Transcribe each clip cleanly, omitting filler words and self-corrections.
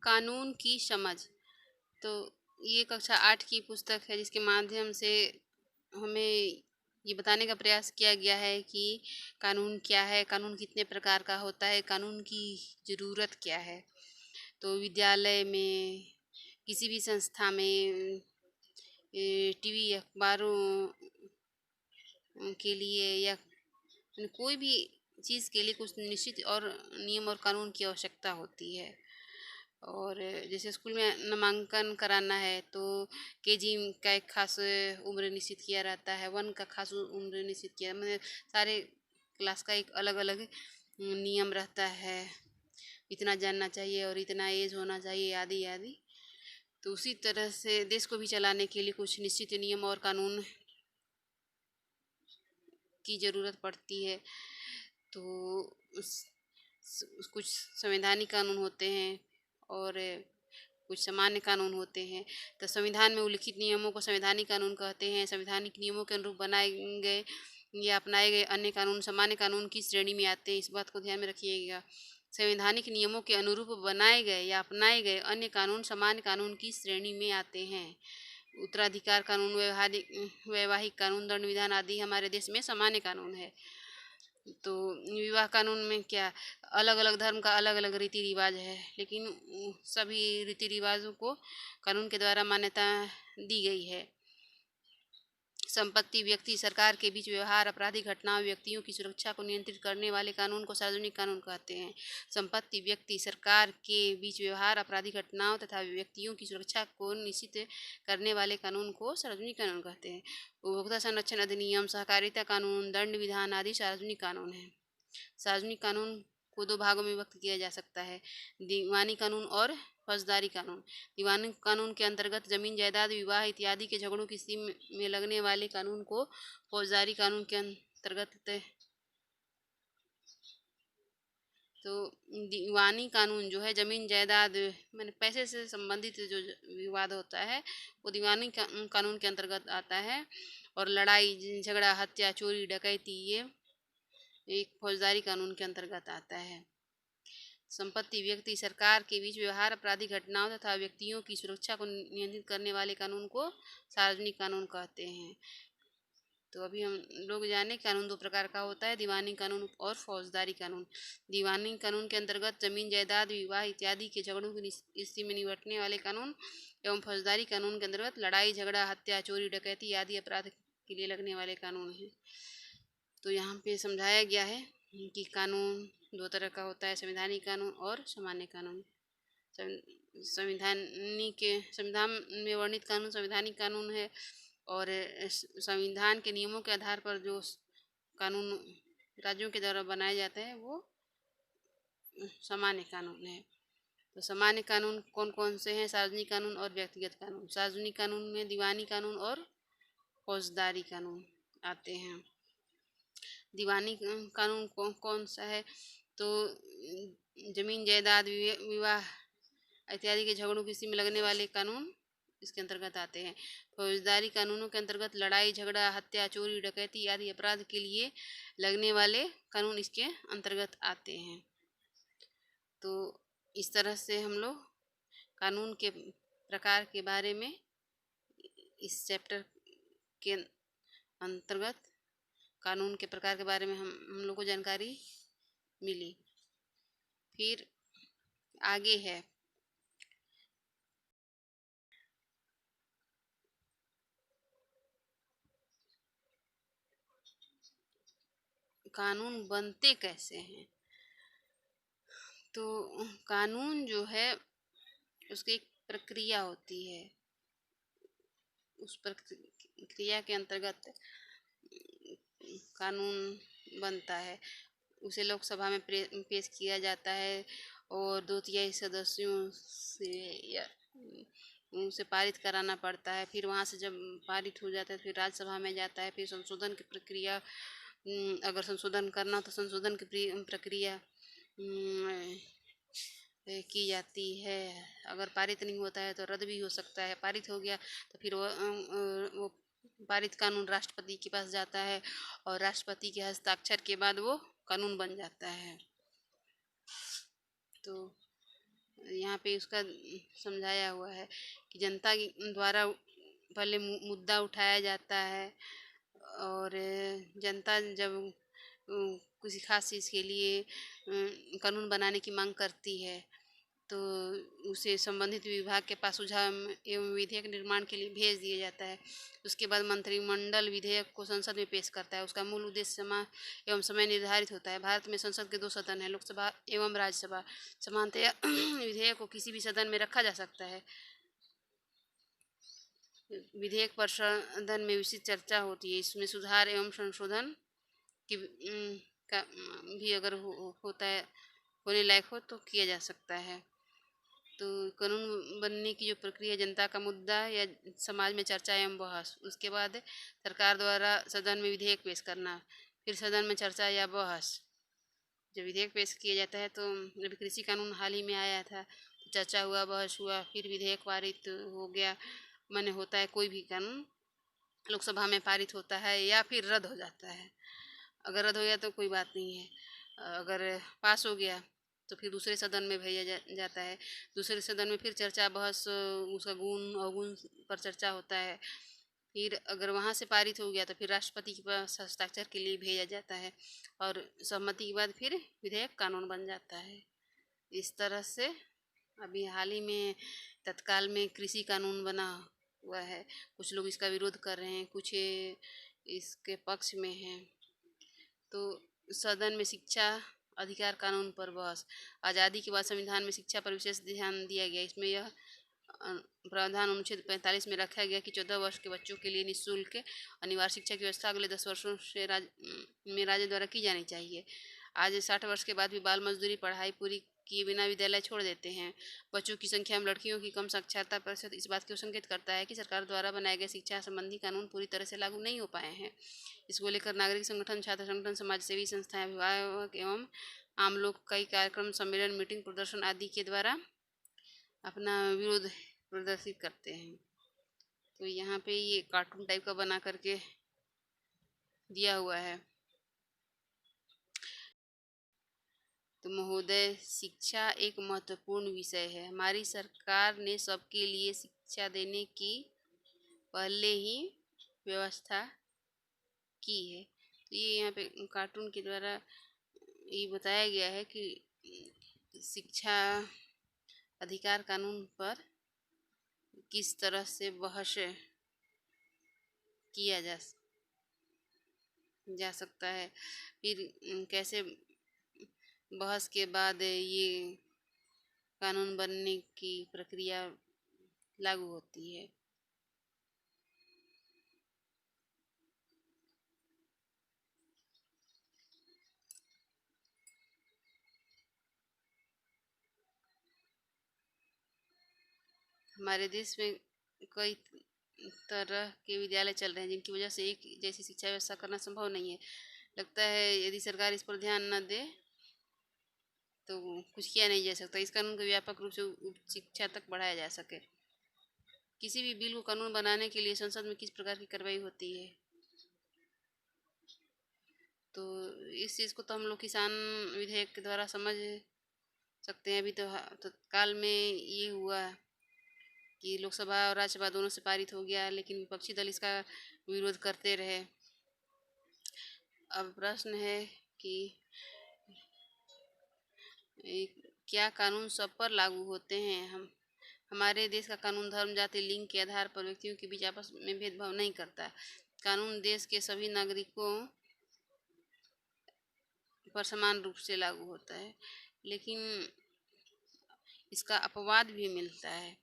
कानून की समझ। तो ये कक्षा 8 की पुस्तक है जिसके माध्यम से हमें ये बताने का प्रयास किया गया है कि कानून क्या है, कानून कितने प्रकार का होता है, कानून की ज़रूरत क्या है। तो विद्यालय में, किसी भी संस्था में, टीवी अखबारों के लिए या कोई भी चीज़ के लिए कुछ निश्चित और नियम और कानून की आवश्यकता होती है। और जैसे स्कूल में नामांकन कराना है तो केजी का एक खास उम्र निश्चित किया रहता है, वन का खास उम्र निश्चित किया, मतलब सारे क्लास का एक अलग अलग नियम रहता है। इतना जानना चाहिए और इतना एज होना चाहिए, आदि आदि। तो उसी तरह से देश को भी चलाने के लिए कुछ निश्चित नियम और कानून की ज़रूरत पड़ती है। तो कुछ संवैधानिक कानून होते हैं और कुछ सामान्य कानून होते हैं। तो संविधान में उल्लिखित नियमों को संवैधानिक कानून कहते हैं। संवैधानिक नियमों के अनुरूप बनाए गए या अपनाए गए अन्य कानून सामान्य कानून की श्रेणी में आते हैं। इस बात को ध्यान में रखिएगा। संवैधानिक नियमों के अनुरूप बनाए गए या अपनाए गए अन्य कानून सामान्य कानून की श्रेणी में आते हैं। उत्तराधिकार कानून, वैवाहिक कानून, दंड विधान आदि हमारे देश में सामान्य कानून है। तो विवाह कानून में क्या, अलग अलग धर्म का अलग अलग रीति रिवाज है, लेकिन सभी रीति रिवाजों को कानून के द्वारा मान्यता दी गई है। संपत्ति, व्यक्ति, सरकार के बीच व्यवहार, आपराधिक घटनाओं, व्यक्तियों की सुरक्षा को नियंत्रित करने वाले कानून को सार्वजनिक कानून कहते हैं। संपत्ति, व्यक्ति, सरकार के बीच व्यवहार, आपराधिक घटनाओं तथा व्यक्तियों की सुरक्षा को निश्चित करने वाले कानून को सार्वजनिक कानून कहते हैं। उपभोक्ता संरक्षण अधिनियम, सहकारिता कानून, दंड विधान आदि सार्वजनिक कानून हैं। सार्वजनिक कानून को दो भागों में व्यक्त किया जा सकता है, दीवानी कानून और फौजदारी कानून। दीवानी कानून के अंतर्गत जमीन, जायदाद, विवाह इत्यादि के झगड़ों की स्थिति में लगने वाले कानून को फौजदारी कानून के अंतर्गत तो दीवानी कानून जो है जमीन जायदाद मैंने पैसे से संबंधित जो विवाद होता है वो दीवानी कानून के अंतर्गत आता है। और लड़ाई झगड़ा, हत्या, चोरी, डकैती ये एक फौजदारी कानून के अंतर्गत आता है। संपत्ति, व्यक्ति, सरकार के बीच व्यवहार, आपराधिक घटनाओं तथा व्यक्तियों की सुरक्षा को नियंत्रित करने वाले कानून को सार्वजनिक कानून कहते हैं। तो अभी हम लोग जाने कानून दो प्रकार का होता है, दीवानी कानून और फौजदारी कानून। दीवानी कानून के अंतर्गत जमीन, जायदाद, विवाह इत्यादि के झगड़ों की स्थिति में निपटने वाले कानून एवं फौजदारी कानून के अंतर्गत लड़ाई झगड़ा, हत्या, चोरी, डकैती आदि अपराध के लिए लगने वाले कानून हैं। तो यहाँ पे समझाया गया है कि कानून दो तरह का होता है, संवैधानिक कानून और सामान्य कानून। संविधान में वर्णित कानून संवैधानिक कानून है और संविधान के नियमों के आधार पर जो कानून राज्यों के द्वारा बनाए जाते हैं वो सामान्य कानून है। तो सामान्य कानून कौन कौन से हैं? सार्वजनिक कानून और व्यक्तिगत कानून। सार्वजनिक कानून में दीवानी कानून और फौजदारी कानून आते हैं। दीवानी कानून कौन सा है? तो जमीन, जायदाद, विवाह इत्यादि के झगड़ों की स्थिति में लगने वाले कानून इसके अंतर्गत आते हैं। फौजदारी कानूनों के अंतर्गत लड़ाई झगड़ा, हत्या, चोरी, डकैती आदि अपराध के लिए लगने वाले कानून इसके अंतर्गत आते हैं। तो इस तरह से हम लोग कानून के प्रकार के बारे में इस चैप्टर के अंतर्गत कानून के प्रकार के बारे में हम लोग को जानकारी मिली। फिर आगे है कानून बनते कैसे हैं। तो कानून जो है उसकी एक प्रक्रिया होती है, उस प्रक्रिया के अंतर्गत कानून बनता है। उसे लोकसभा में पेश किया जाता है और 2/3 सदस्यों से या उनसे पारित कराना पड़ता है। फिर वहाँ से जब पारित हो जाता है फिर राज्यसभा में जाता है। फिर संशोधन की प्रक्रिया, अगर संशोधन करना तो संशोधन की प्रक्रिया की जाती है। अगर पारित नहीं होता है तो रद्द भी हो सकता है। पारित हो गया तो फिर वो पारित कानून राष्ट्रपति के पास जाता है और राष्ट्रपति के हस्ताक्षर के बाद वो कानून बन जाता है। तो यहाँ यहाँ पे उसका समझाया हुआ है कि जनता द्वारा पहले मुद्दा उठाया जाता है और जनता जब किसी खास चीज़ के लिए कानून बनाने की मांग करती है तो उसे संबंधित विभाग के पास सुझाव एवं विधेयक निर्माण के लिए भेज दिया जाता है। उसके बाद मंत्रिमंडल विधेयक को संसद में पेश करता है। उसका मूल उद्देश्य एवं समय निर्धारित होता है। भारत में संसद के 2 सदन हैं, लोकसभा एवं राज्यसभा। सामान्यतः विधेयक को किसी भी सदन में रखा जा सकता है। विधेयक पर सदन में विस्तृत चर्चा होती है। इसमें सुधार एवं संशोधन की का भी अगर होता है, होने लायक हो तो किया जा सकता है। तो कानून बनने की जो प्रक्रिया, जनता का मुद्दा या समाज में चर्चा एवं बहस, उसके बाद सरकार द्वारा सदन में विधेयक पेश करना, फिर सदन में चर्चा या बहस। जब विधेयक पेश किया जाता है तो जब कृषि कानून हाल ही में आया था तो चर्चा हुआ, बहस हुआ, फिर विधेयक पारित हो गया। माने होता है कोई भी कानून लोकसभा में पारित होता है या फिर रद्द हो जाता है। अगर रद्द हो गया तो कोई बात नहीं है, अगर पास हो गया तो फिर दूसरे सदन में भेजा जाता है। दूसरे सदन में फिर चर्चा बहस, उसका गुण अवगुण पर चर्चा होता है। फिर अगर वहाँ से पारित हो गया तो फिर राष्ट्रपति के पास हस्ताक्षर के लिए भेजा जाता है और सहमति के बाद फिर विधेयक कानून बन जाता है। इस तरह से अभी हाल ही में तत्काल में कृषि कानून बना हुआ है। कुछ लोग इसका विरोध कर रहे हैं, कुछ इसके पक्ष में हैं। तो सदन में शिक्षा अधिकार कानून पर बहस। आज़ादी के बाद संविधान में शिक्षा पर विशेष ध्यान दिया गया। इसमें यह प्रावधान अनुच्छेद 45 में रखा गया कि 14 वर्ष के बच्चों के लिए निःशुल्क अनिवार्य शिक्षा की व्यवस्था अगले 10 वर्षों से राज्य द्वारा की जानी चाहिए। आज 60 वर्ष के बाद भी बाल मजदूरी, पढ़ाई पूरी किए बिना विद्यालय छोड़ देते हैं। बच्चों की संख्या में लड़कियों की कम साक्षरता प्रतिशत इस बात को संकेत करता है कि सरकार द्वारा बनाए गए शिक्षा संबंधी कानून पूरी तरह से लागू नहीं हो पाए हैं। इसको लेकर नागरिक संगठन, छात्र संगठन, समाजसेवी संस्थाएं, अभिभावक एवं आम लोग कई कार्यक्रम, सम्मेलन, मीटिंग, प्रदर्शन आदि के द्वारा अपना विरोध प्रदर्शित करते हैं। तो यहाँ पे ये कार्टून टाइप का बना करके दिया हुआ है। तो महोदय, शिक्षा एक महत्वपूर्ण विषय है। हमारी सरकार ने सबके लिए शिक्षा देने की पहले ही व्यवस्था की है। तो ये यहाँ पे कार्टून के द्वारा ये बताया गया है कि शिक्षा अधिकार कानून पर किस तरह से बहस किया जा सकता है, फिर कैसे बहस के बाद ये कानून बनने की प्रक्रिया लागू होती है। हमारे देश में कई तरह के विद्यालय चल रहे हैं जिनकी वजह से एक जैसी शिक्षा व्यवस्था करना संभव नहीं है। लगता है यदि सरकार इस पर ध्यान न दे तो कुछ किया नहीं जा सकता। इस कानून को व्यापक रूप से उच्च शिक्षा तक बढ़ाया जा सके। किसी भी बिल को कानून बनाने के लिए संसद में किस प्रकार की कार्रवाई होती है? तो इस चीज़ को तो हम लोग किसान विधेयक के द्वारा समझ सकते हैं। अभी तो तत्काल में ये हुआ कि लोकसभा और राज्यसभा दोनों से पारित हो गया, लेकिन विपक्षी दल इसका विरोध करते रहे। अब प्रश्न है कि क्या कानून सब पर लागू होते हैं? हमारे देश का कानून धर्म, जाति, लिंग के आधार पर व्यक्तियों के बीच आपस में भेदभाव नहीं करता। कानून देश के सभी नागरिकों पर समान रूप से लागू होता है, लेकिन इसका अपवाद भी मिलता है।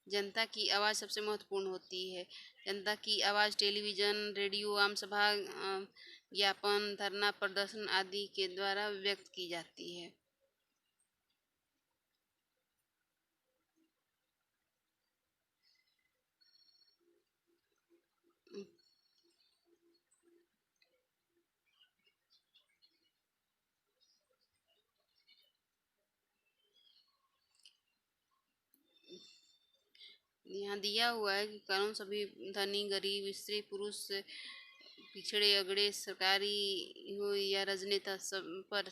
जनता की आवाज़ सबसे महत्वपूर्ण होती है। जनता की आवाज़ टेलीविज़न, रेडियो, आम सभा, ज्ञापन, धरना प्रदर्शन आदि के द्वारा व्यक्त की जाती है। यहाँ दिया हुआ है कि कानून सभी धनी गरीब स्त्री पुरुष पिछड़े अगड़े सरकारी हो या राजनेता सब पर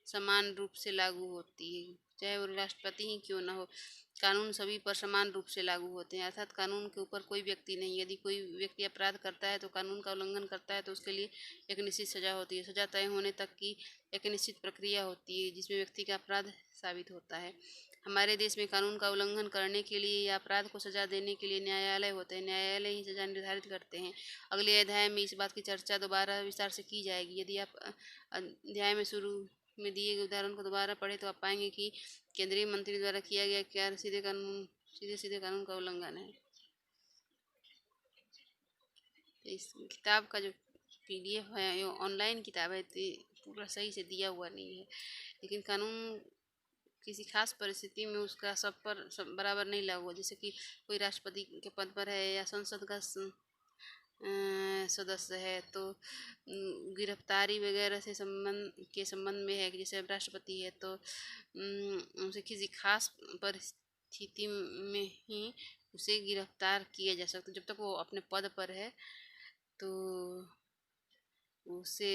समान रूप से लागू होती है, चाहे वो राष्ट्रपति ही क्यों ना हो। कानून सभी पर समान रूप से लागू होते हैं, अर्थात कानून के ऊपर कोई व्यक्ति नहीं। यदि कोई व्यक्ति अपराध करता है तो कानून का उल्लंघन करता है तो उसके लिए एक निश्चित सजा होती है। सजा तय होने तक की एक निश्चित प्रक्रिया होती है जिसमें व्यक्ति का अपराध साबित होता है। हमारे देश में कानून का उल्लंघन करने के लिए या अपराध को सजा देने के लिए न्यायालय होते हैं। न्यायालय ही सजा निर्धारित करते हैं। अगले अध्याय में इस बात की चर्चा दोबारा विस्तार से की जाएगी। यदि आप अध्याय में शुरू में दिए गए उदाहरण को दोबारा पढ़े तो आप पाएंगे कि केंद्रीय मंत्री द्वारा किया गया क्या सीधे सीधे कानून का उल्लंघन है। इस किताब का जो PDF है, ये ऑनलाइन किताब है, तो पूरा सही से दिया हुआ नहीं है। लेकिन कानून किसी खास परिस्थिति में उसका सब बराबर नहीं लागू हो। जैसे कि कोई राष्ट्रपति के पद पर है या संसद का सदस्य है तो गिरफ्तारी वगैरह से संबंध में है कि जैसे राष्ट्रपति है तो उनसे किसी खास परिस्थिति में ही उसे गिरफ्तार किया जा सकता है। जब तक वो अपने पद पर है तो उसे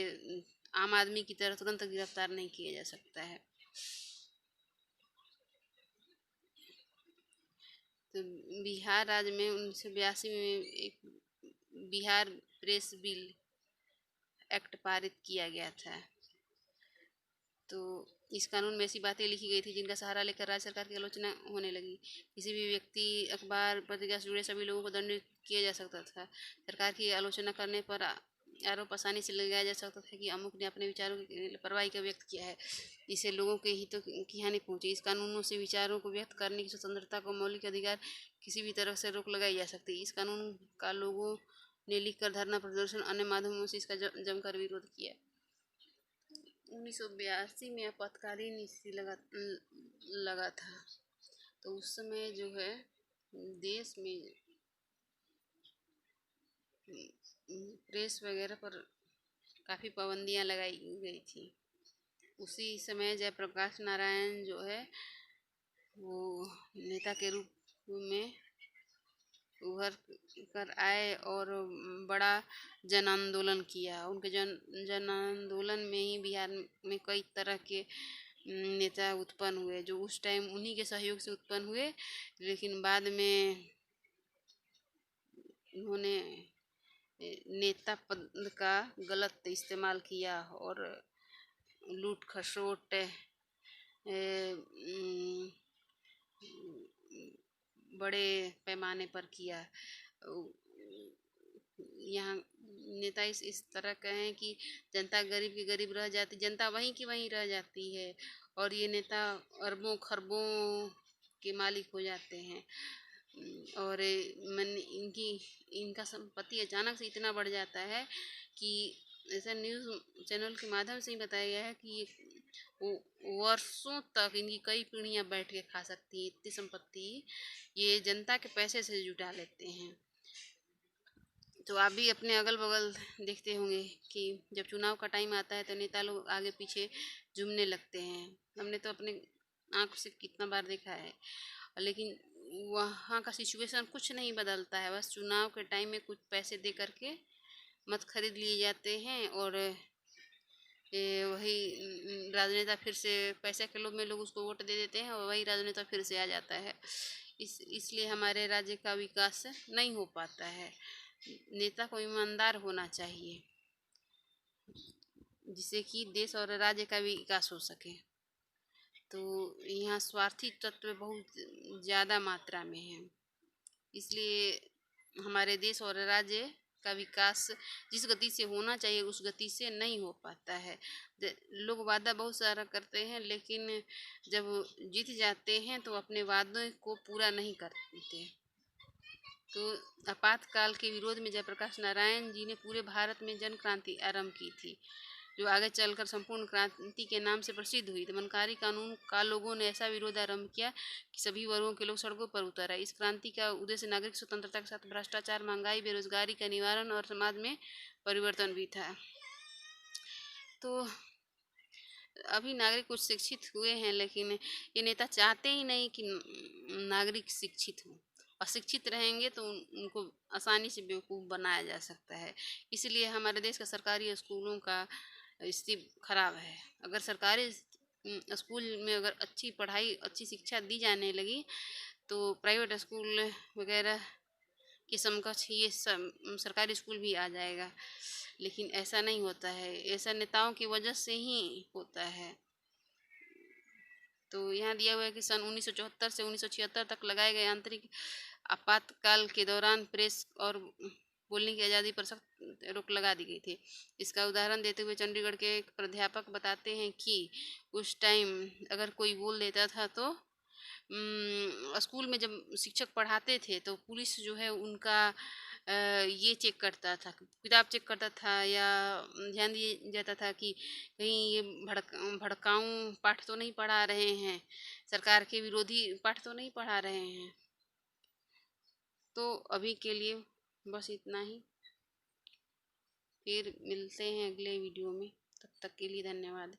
आम आदमी की तरह तुरंत गिरफ्तार नहीं किया जा सकता है। तो बिहार राज्य में 1982 में एक बिहार प्रेस बिल एक्ट पारित किया गया था। तो इस कानून में ऐसी बातें लिखी गई थी जिनका सहारा लेकर राज्य सरकार की आलोचना होने लगी। किसी भी व्यक्ति अखबार पत्रिका से जुड़े सभी लोगों को दंडित किया जा सकता था। सरकार की आलोचना करने पर आरोप आसानी से लगाया जा सकता था कि अमुक ने अपने विचारों की लापरवाही का व्यक्त किया है। इससे लोगों के हितों की हानि पहुंची। इस कानूनों से विचारों को व्यक्त करने की स्वतंत्रता को मौलिक अधिकार किसी भी तरह से रोक लगाई जा सकती है। इस कानून का लोगों ने लिखकर धरना प्रदर्शन अन्य माध्यमों से इसका जमकर विरोध किया। 1982 में आपातकालीन स्थिति लगा था। तो उस समय जो है देश में प्रेस वगैरह पर काफ़ी पाबंदियां लगाई गई थी। उसी समय जयप्रकाश नारायण जो है वो नेता के रूप में उभर कर आए और बड़ा जन आंदोलन किया। उनके जन आंदोलन में ही बिहार में कई तरह के नेता उत्पन्न हुए जो उस टाइम उन्हीं के सहयोग से उत्पन्न हुए। लेकिन बाद में उन्होंने नेता पद का गलत इस्तेमाल किया और लूट खसोट बड़े पैमाने पर किया। यहाँ नेता इस तरह का है कि जनता गरीब की गरीब रह जाती, जनता वहीं की वहीं रह जाती है और ये नेता अरबों खरबों के मालिक हो जाते हैं। और इनका संपत्ति अचानक से इतना बढ़ जाता है कि ऐसा न्यूज़ चैनल के माध्यम से ही बताया गया है कि वो वर्षों तक इनकी कई पीढ़ियां बैठ के खा सकती है। इतनी संपत्ति ये जनता के पैसे से जुटा लेते हैं। तो आप भी अपने अगल बगल देखते होंगे कि जब चुनाव का टाइम आता है तो नेता लोग आगे पीछे झूमने लगते हैं। हमने तो अपने आँख से कितना बार देखा है। लेकिन वहाँ का सिचुएशन कुछ नहीं बदलता है, बस चुनाव के टाइम में कुछ पैसे दे करके मत खरीद लिए जाते हैं और वही राजनेता फिर से पैसे के लोभ में लोग उसको वोट दे देते हैं और वही राजनेता फिर से आ जाता है। इसलिए हमारे राज्य का विकास नहीं हो पाता है। नेता को ईमानदार होना चाहिए जिससे कि देश और राज्य का विकास हो सके। तो यहाँ स्वार्थी तत्व बहुत ज़्यादा मात्रा में है। इसलिए हमारे देश और राज्य का विकास जिस गति से होना चाहिए उस गति से नहीं हो पाता है। लोग वादा बहुत सारा करते हैं लेकिन जब जीत जाते हैं तो अपने वादों को पूरा नहीं करते। तो आपातकाल के विरोध में जयप्रकाश नारायण जी ने पूरे भारत में जन क्रांति आरंभ की थी जो आगे चलकर संपूर्ण क्रांति के नाम से प्रसिद्ध हुई। दमनकारी कानून का लोगों ने ऐसा विरोध आरंभ किया कि सभी वर्गों के लोग सड़कों पर उतर आए। इस क्रांति का उद्देश्य नागरिक स्वतंत्रता के साथ भ्रष्टाचार महंगाई बेरोजगारी का निवारण और समाज में परिवर्तन भी था। तो अभी नागरिक कुछ शिक्षित हुए हैं लेकिन ये नेता चाहते ही नहीं कि नागरिक शिक्षित हों। अशिक्षित रहेंगे तो उनको आसानी से बेवकूफ़ बनाया जा सकता है। इसलिए हमारे देश का सरकारी स्कूलों का स्थिति खराब है। अगर सरकारी स्कूल में अगर अच्छी पढ़ाई, अच्छी शिक्षा दी जाने लगी तो प्राइवेट स्कूल वगैरह के समकक्ष ये सरकारी स्कूल भी आ जाएगा। लेकिन ऐसा नहीं होता है, ऐसा नेताओं की वजह से ही होता है। तो यहाँ दिया हुआ है कि सन 1974 से 1976 तक लगाए गए आंतरिक आपातकाल के दौरान प्रेस और बोलने की आज़ादी पर सख्त रोक लगा दी गई थी। इसका उदाहरण देते हुए चंडीगढ़ के एक प्राध्यापक बताते हैं कि उस टाइम अगर कोई बोल देता था तो स्कूल में जब शिक्षक पढ़ाते थे तो पुलिस जो है उनका ये चेक करता था, किताब चेक करता था या ध्यान दिया जाता था कि कहीं ये भड़काऊ पाठ तो नहीं पढ़ा रहे हैं, सरकार के विरोधी पाठ तो नहीं पढ़ा रहे हैं। तो अभी के लिए बस इतना ही। फिर मिलते हैं अगले वीडियो में, तब तक के लिए धन्यवाद।